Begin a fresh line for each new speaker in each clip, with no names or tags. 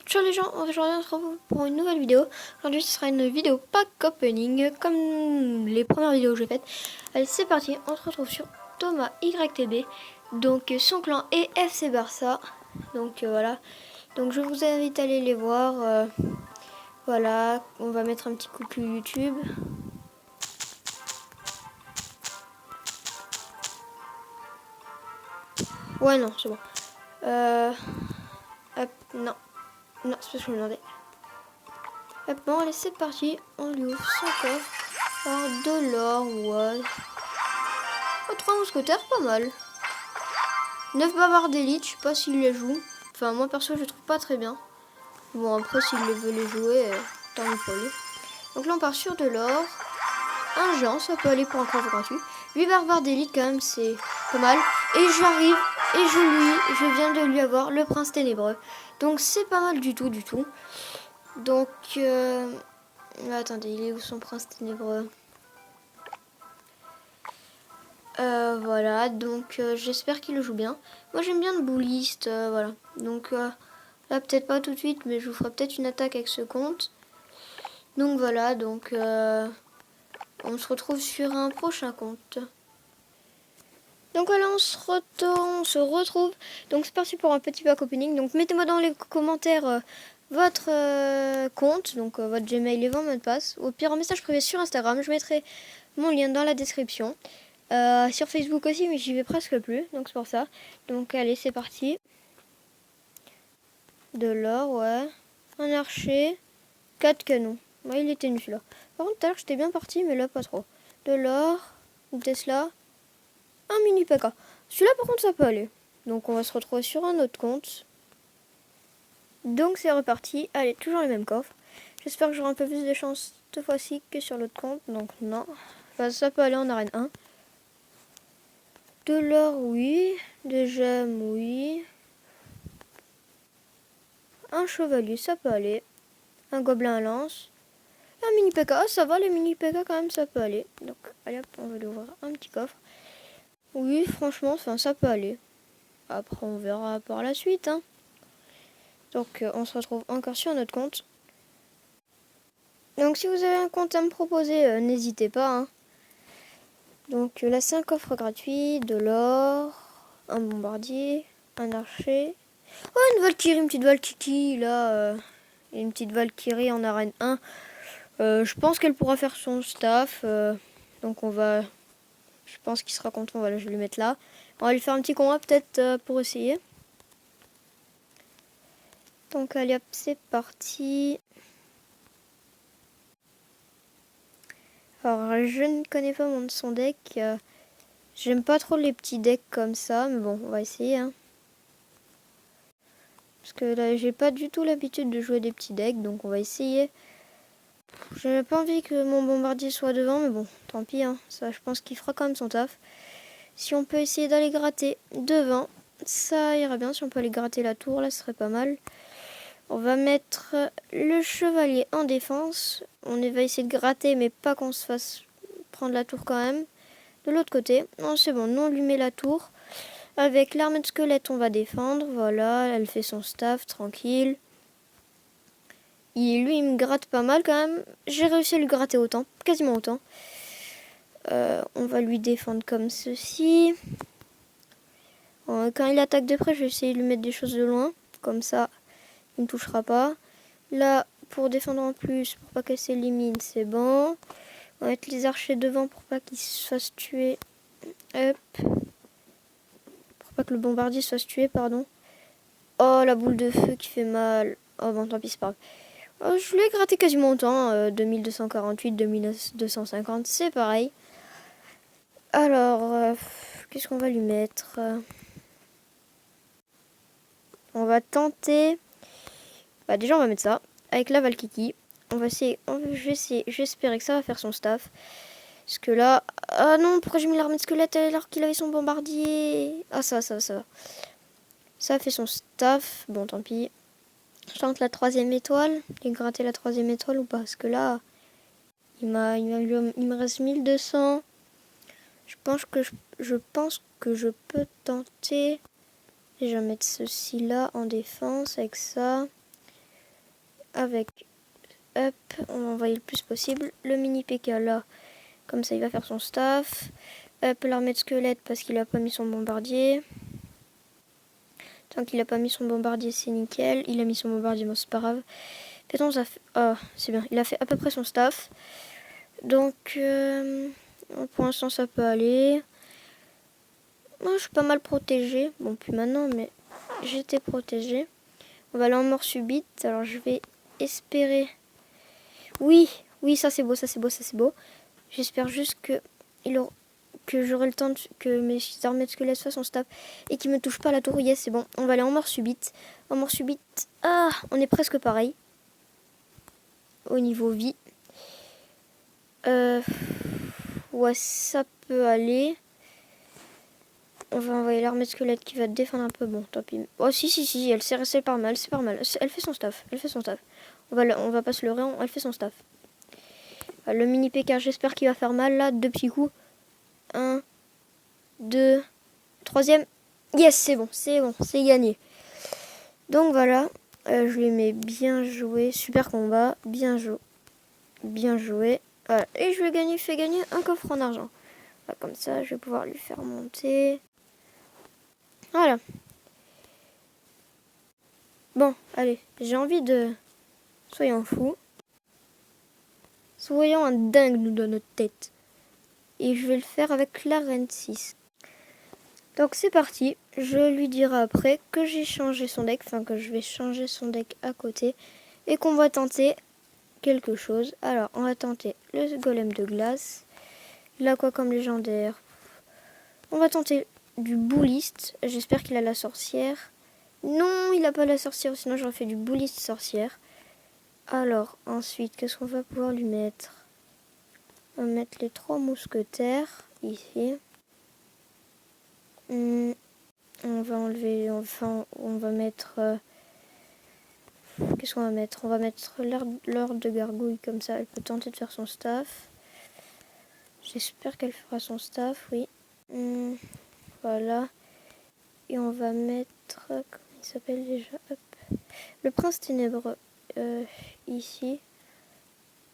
Ciao les gens, aujourd'hui on se retrouve pour une nouvelle vidéo. Aujourd'hui ce sera une vidéo pack opening comme les premières vidéos que j'ai faites. Allez c'est parti, on se retrouve sur Thomas YTB, donc son clan est FC Barça. Donc voilà, donc je vous invite à aller les voir. Voilà, on va mettre un petit coucou YouTube. Ouais non c'est bon. Hop, non, c'est parce que je me demandais. Hop, bon allez c'est parti, on lui ouvre son coffre. Alors de l'or, ouais. Oh, 3 mousquetaires, pas mal. 9 bavards d'élite, je sais pas s'il les joue. Enfin moi perso je trouve pas très bien. Bon après s'il veut les jouer, tant mieux pour lui. Donc là on part sur de l'or. Un géant, ça peut aller pour un coffre gratuit. 8 barbares d'élite quand même c'est pas mal. Et j'arrive et je viens de lui avoir le prince ténébreux. Donc c'est pas mal du tout. Donc attendez, il est où son prince ténébreux? Voilà, donc j'espère qu'il le joue bien. Moi j'aime bien le bouliste, voilà. Donc là peut-être pas tout de suite, mais je vous ferai peut-être une attaque avec ce compte. Donc voilà, donc on se retrouve sur un prochain compte. Donc voilà, on se retrouve. Donc c'est parti pour un petit pack opening. Donc mettez-moi dans les commentaires votre compte, donc votre Gmail et vos mots de passe. Au pire, en message privé sur Instagram, je mettrai mon lien dans la description. Sur Facebook aussi, mais j'y vais presque plus, donc c'est pour ça. Donc allez, c'est parti. De l'or, ouais. Un archer, 4 canons. Ouais, il était nul celui-là. Par contre, tout à l'heure, j'étais bien parti, mais là, pas trop. De l'or, une Tesla, un mini PK. Celui-là, par contre, ça peut aller. Donc on va se retrouver sur un autre compte. Donc c'est reparti. Allez, toujours les mêmes coffres. J'espère que j'aurai un peu plus de chance cette fois-ci que sur l'autre compte. Donc non. Enfin, ça peut aller en arène 1. De l'or, oui. Des gemmes, oui. Un chevalier, ça peut aller. Un gobelin à lance. Un mini PK, oh, ça va, les mini PK quand même, ça peut aller. Donc, allez hop, on va lui ouvrir un petit coffre. Oui, franchement, ça peut aller. Après, on verra par la suite. Hein. Donc, on se retrouve encore sur notre compte. Donc, si vous avez un compte à me proposer, n'hésitez pas. Hein. Donc, là, c'est un coffre gratuit, de l'or, un bombardier, un archer. Oh, une Valkyrie, une petite Valkyrie, là. Une petite Valkyrie en arène 1. Je pense qu'elle pourra faire son staff. Donc, on va... Je pense qu'il sera content. Voilà, je vais lui mettre là. On va lui faire un petit combat, peut-être, pour essayer. Donc, allez hop, c'est parti. Alors, je ne connais pas son deck. J'aime pas trop les petits decks comme ça. Mais bon, on va essayer. Hein. Parce que là, j'ai pas du tout l'habitude de jouer des petits decks. Donc, on va essayer. J'avais pas envie que mon bombardier soit devant. Mais bon, tant pis. Hein. Ça, je pense qu'il fera quand même son taf. Si on peut essayer d'aller gratter devant, ça ira bien. Si on peut aller gratter la tour, là, ce serait pas mal. On va mettre le chevalier en défense. On va essayer de gratter, mais pas qu'on se fasse prendre la tour quand même. De l'autre côté, non, c'est bon, nous on lui met la tour. Avec l'armée de squelette, on va défendre. Voilà, elle fait son staff, tranquille. Lui, il me gratte pas mal quand même. J'ai réussi à lui gratter autant, quasiment autant. On va lui défendre comme ceci. Quand il attaque de près, je vais essayer de lui mettre des choses de loin. Comme ça, il ne touchera pas. Là, pour défendre en plus, pour pas qu'elle s'élimine, c'est bon. On va mettre les archers devant pour pas qu'ils se fassent tuer. Hop. Pour pas que le bombardier se fasse tuer, pardon. Oh, la boule de feu qui fait mal. Oh, bon, tant pis, c'est pas grave. Je l'ai gratté quasiment autant. 2248, 2250, c'est pareil. Alors, qu'est-ce qu'on va lui mettre? On va tenter... Bah, déjà, on va mettre ça. Avec la Valkyrie. On va essayer... J'espère que ça va faire son staff. Parce que là... Ah non, pourquoi j'ai mis l'armée de squelette alors qu'il avait son bombardier? Ah, ça va. Ça a fait son staff. Bon, tant pis. Je tente la 3e étoile. J'ai gratté la 3e étoile ou pas? Parce que là... Il me reste 1200. Je pense que je peux tenter. Déjà mettre ceci là en défense avec ça. avec, hop, on va envoyer le plus possible. Le mini PK là, comme ça il va faire son staff. Hop, l'armée de squelettes parce qu'il a pas mis son bombardier. Tant qu'il a pas mis son bombardier, c'est nickel. Il a mis son bombardier, bon c'est pas grave. Péton, ça fait... Ah, c'est bien. Il a fait à peu près son staff. Donc, pour l'instant, ça peut aller. Moi, je suis pas mal protégée. Bon, plus maintenant, mais j'étais protégée. On va aller en mort subite. Alors, je vais espérer... Oui, oui, ça c'est beau, ça c'est beau, ça c'est beau. J'espère juste que j'aurai le temps que mes armées de squelettes fassent son staff et qu'ils me touchent pas à la tour. Yes, c'est bon. On va aller en mort subite. En mort subite. Ah, on est presque pareil. Au niveau vie. Ouais, ça peut aller. On va envoyer l'armée de squelettes qui va défendre un peu. Bon, tant pis. Oh, si, elle s'est restée pas mal, c'est pas mal. Elle fait son staff, elle fait son staff. On va pas se leurrer, elle fait son staff. Le mini PK, j'espère qu'il va faire mal là. 2 petits coups. 1, 2, troisième. Yes, c'est bon, c'est gagné. Donc voilà, je lui mets bien joué, super combat, bien joué. Voilà. Et je lui ai fait gagner un coffre en argent. Voilà, comme ça, je vais pouvoir lui faire monter. Voilà. Bon, allez, j'ai envie de... Soyons fous. Soyons un dingue, nous, dans notre tête. Et je vais le faire avec la reine 6. Donc c'est parti. Je lui dirai après que j'ai changé son deck. Enfin, que je vais changer son deck à côté. Et qu'on va tenter quelque chose. Alors, on va tenter le golem de glace. Là, quoi comme légendaire? On va tenter du bouliste. J'espère qu'il a la sorcière. Non, il n'a pas la sorcière. Sinon, j'aurais fait du bouliste sorcière. Alors, ensuite, qu'est-ce qu'on va pouvoir lui mettre? On va mettre les 3 mousquetaires ici. On va enlever, enfin, on va mettre... qu'est-ce qu'on va mettre? On va mettre l'ordre de gargouille, comme ça, elle peut tenter de faire son staff. J'espère qu'elle fera son staff, oui. Voilà. Et on va mettre... comment il s'appelle déjà? Hop. Le prince ténébreux, ici.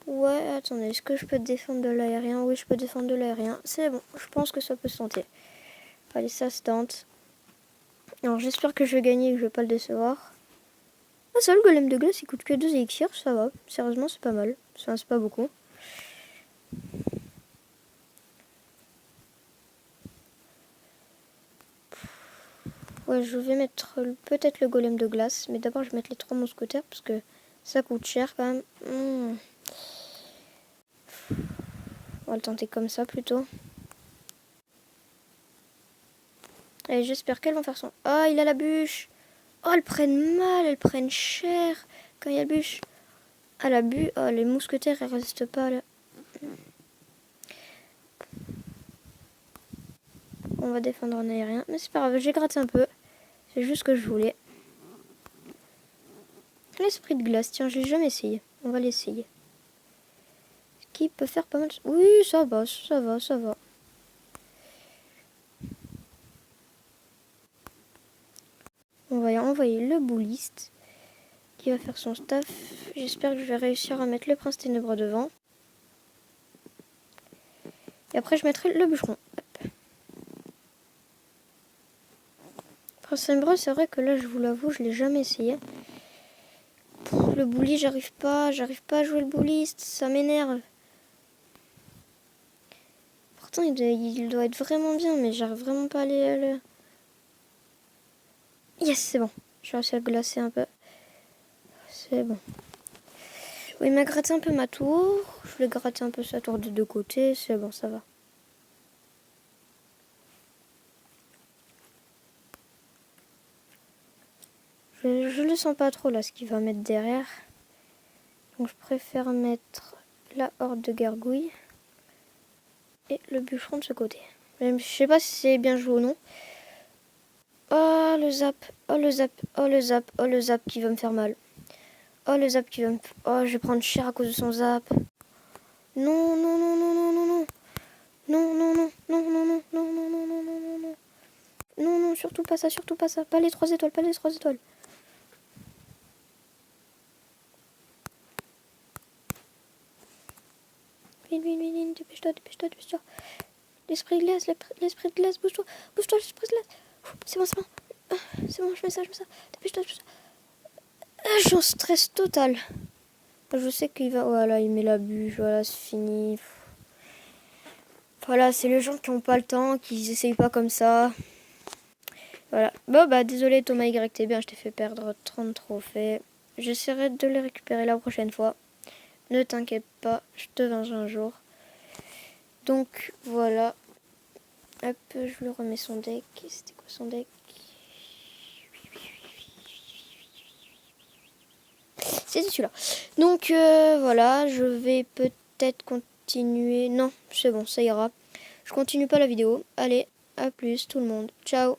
Ouais, attendez, est-ce que je peux défendre de l'aérien? Oui, je peux défendre de l'aérien. C'est bon, je pense que ça peut se tenter. Allez, ça se tente. Alors, j'espère que je vais gagner et que je vais pas le décevoir. Ah, ça, le golem de glace, il coûte que 2 élixirs, ça va. Sérieusement, c'est pas mal. Enfin, c'est pas beaucoup. Ouais, je vais mettre peut-être le golem de glace, mais d'abord, je vais mettre les 3 mousquetaires parce que ça coûte cher quand même. On va le tenter comme ça plutôt. Allez, j'espère qu'elles vont faire son... Ah, il a la bûche. Oh, elles prennent mal, elles prennent cher quand il y a la bûche. Ah, la bûche... Oh, les mousquetaires, elles restent pas là. On va défendre en aérien. Mais c'est pas grave, j'ai gratté un peu. C'est juste ce que je voulais. L'esprit de glace, tiens, j'ai jamais essayé. On va l'essayer. Qui peut faire pas mal... Oui, ça va. On va y envoyer le bouliste qui va faire son staff. J'espère que je vais réussir à mettre le prince ténébreux devant. Et après, je mettrai le bûcheron. Hop. Prince ténébreux, c'est vrai que là, je vous l'avoue, je l'ai jamais essayé. Le bouli, j'arrive pas à jouer le bouliste, ça m'énerve. Pourtant, il doit être vraiment bien, mais j'arrive vraiment pas à aller le... Yes, c'est bon. J'ai réussi à le glacer un peu. C'est bon. Oui, il m'a gratté un peu ma tour. Je vais gratter un peu sa tour des deux côtés. C'est bon, ça va. Je le sens pas trop là, ce qu'il va mettre derrière. Donc je préfère mettre la horde de gargouilles et le bûcheron de ce côté. Même, je sais pas si c'est bien joué ou non. Oh le zap, oh le zap, oh le zap, oh le zap qui va me faire mal. Oh le zap qui va me... Oh, je vais prendre cher à cause de son zap. Non, non, non, non, non, non, non. Non, non, non, non, non, non, non, non, non, non, non, non, non. Non, non, surtout pas ça, surtout pas ça. Pas les 3 étoiles, pas les 3 étoiles. Vine, dépêche-toi. L'esprit de glace, bouge-toi, l'esprit de glace. C'est bon. C'est bon, je mets ça. Dépêche-toi. Je suis en stress total. Je sais qu'il va... Voilà, il met la bûche, voilà, c'est fini. Voilà, c'est les gens qui n'ont pas le temps, qui essayent pas comme ça. Voilà. Bon, bah, désolé Thomas YTB, je t'ai fait perdre 30 trophées. J'essaierai de les récupérer la prochaine fois. Ne t'inquiète pas, je te vengerai un jour. Donc, voilà. Hop, je lui remets son deck. C'était quoi son deck? C'était celui-là. Donc, voilà, je vais peut-être continuer. Non, c'est bon, ça ira. Je continue pas la vidéo. Allez, à plus tout le monde. Ciao.